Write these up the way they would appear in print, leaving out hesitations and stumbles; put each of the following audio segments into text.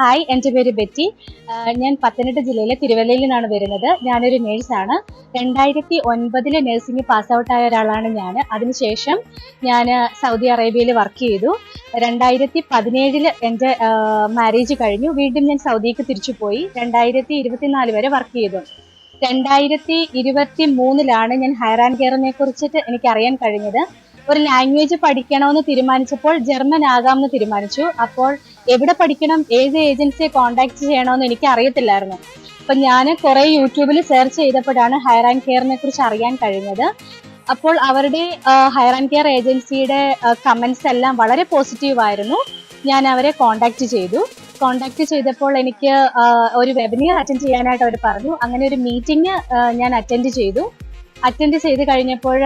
Hi, എൻ്റെ പേര് Betty. ഞാൻ പത്തനംതിട്ട ജില്ലയിലെ തിരുവല്ലയിൽ നിന്നാണ് വരുന്നത്. ഞാനൊരു നേഴ്സാണ്. 2009 നഴ്സിംഗ് പാസ് ഔട്ടായ ഒരാളാണ് ഞാൻ. അതിനുശേഷം ഞാൻ സൗദി അറേബ്യയിൽ വർക്ക് ചെയ്തു. 2017 എൻ്റെ മാരേജ് കഴിഞ്ഞു. വീണ്ടും ഞാൻ സൗദിക്ക് തിരിച്ചു പോയി. 2024 വരെ വർക്ക് ചെയ്തു. 2023 ഞാൻ ഹയർ ആൻഡ് കെയറിനെ കുറിച്ചിട്ട് എനിക്ക് അറിയാൻ കഴിഞ്ഞത്. ഒരു ലാംഗ്വേജ് പഠിക്കണമെന്ന് തീരുമാനിച്ചപ്പോൾ ജർമ്മൻ ആകാമെന്ന് തീരുമാനിച്ചു. അപ്പോൾ എവിടെ പഠിക്കണം, ഏത് ഏജൻസിയെ കോണ്ടാക്ട് ചെയ്യണമെന്ന് എനിക്ക് അറിയത്തില്ലായിരുന്നു. അപ്പൊ ഞാൻ കുറെ യൂട്യൂബിൽ സെർച്ച് ചെയ്തപ്പോഴാണ് ഹയർ ആൻഡ് കെയറിനെ കുറിച്ച് അറിയാൻ കഴിഞ്ഞത്. അപ്പോൾ അവരുടെ ഹയർ ആൻഡ് കെയർ ഏജൻസിയുടെ കമന്റ്സ് എല്ലാം വളരെ പോസിറ്റീവ് ആയിരുന്നു. ഞാൻ അവരെ കോണ്ടാക്ട് ചെയ്തപ്പോൾ എനിക്ക് ഒരു വെബിനാർ അറ്റൻഡ് ചെയ്യാനായിട്ട് അവർ പറഞ്ഞു. അങ്ങനെ ഒരു മീറ്റിംഗ് ഞാൻ അറ്റൻഡ് ചെയ്ത് കഴിഞ്ഞപ്പോൾ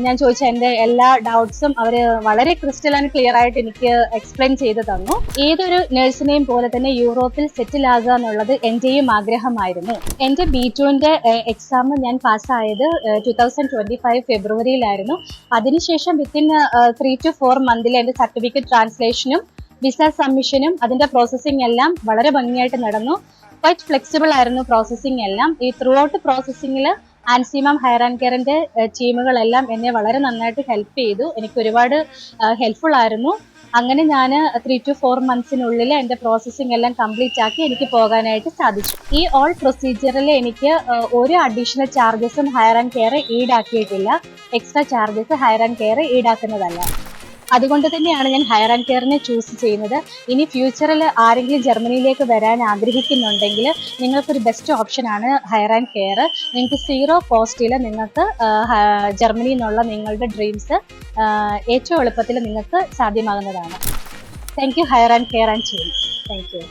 ഞാൻ ചോദിച്ച എൻ്റെ എല്ലാ ഡൗട്ട്സും അവർ വളരെ ക്രിസ്റ്റൽ ആൻഡ് ക്ലിയർ ആയിട്ട് എനിക്ക് എക്സ്പ്ലെയിൻ ചെയ്ത് തന്നു. ഏതൊരു നഴ്സിനെയും പോലെ തന്നെ യൂറോപ്പിൽ സെറ്റിൽ ആകുക എന്നുള്ളത് എൻ്റെയും ആഗ്രഹമായിരുന്നു. എൻ്റെ B2ന്റെ എക്സാം ഞാൻ പാസ്സായത് 2025 ഫെബ്രുവരിയിലായിരുന്നു. അതിനുശേഷം വിത്തിൻ 3 to 4 മന്തിൽ എൻ്റെ സർട്ടിഫിക്കറ്റ് ട്രാൻസ്ലേഷനും വിസ സബ്മിഷനും അതിൻ്റെ പ്രോസസ്സിംഗ് എല്ലാം വളരെ ഭംഗിയായിട്ട് നടന്നു. ക്വൈറ്റ് ഫ്ലെക്സിബിൾ ആയിരുന്നു പ്രോസസ്സിംഗ് എല്ലാം. ഈ ത്രൂ ഔട്ട് പ്രോസസ്സിംഗിൽ ആൻസിമാം ഹയർ ആൻഡ് കെയറിന്റെ ടീമുകളെല്ലാം എന്നെ വളരെ നന്നായിട്ട് ഹെൽപ്പ് ചെയ്തു. എനിക്ക് ഒരുപാട് ഹെൽപ്ഫുൾ ആയിരുന്നു. അങ്ങനെ ഞാൻ 3 to 4 മന്ത്സിനുള്ളിൽ എൻ്റെ പ്രോസസ്സിംഗ് എല്ലാം കംപ്ലീറ്റ് ആക്കി എനിക്ക് പോകാനായിട്ട് സാധിച്ചു. ഈ ഓൾ പ്രൊസീജിയറിൽ എനിക്ക് ഒരു അഡീഷണൽ ചാർജസും ഹയർ ആൻഡ് കെയർ ഈടാക്കിയിട്ടില്ല. Extra charges hire and care ഈടാക്കുന്നതല്ല. അതുകൊണ്ട് തന്നെയാണ് ഞാൻ ഹയർ ആൻഡ് കെയറിനെ ചൂസ് ചെയ്യുന്നത്. ഇനി ഫ്യൂച്ചറിൽ ആരെങ്കിലും ജർമ്മനിയിലേക്ക് വരാൻ ആഗ്രഹിക്കുന്നുണ്ടെങ്കിൽ നിങ്ങൾക്കൊരു ബെസ്റ്റ് ഓപ്ഷനാണ് ഹയർ ആൻഡ് കെയർ. നിങ്ങൾക്ക് 0 കോസ്റ്റിൽ നിങ്ങൾക്ക് ജർമ്മനിയിൽ നിന്നുള്ള നിങ്ങളുടെ ഡ്രീംസ് ഏറ്റവും എളുപ്പത്തിൽ നിങ്ങൾക്ക് സാധ്യമാകുന്നതാണ്. Thank you hire and care and change. Thank U.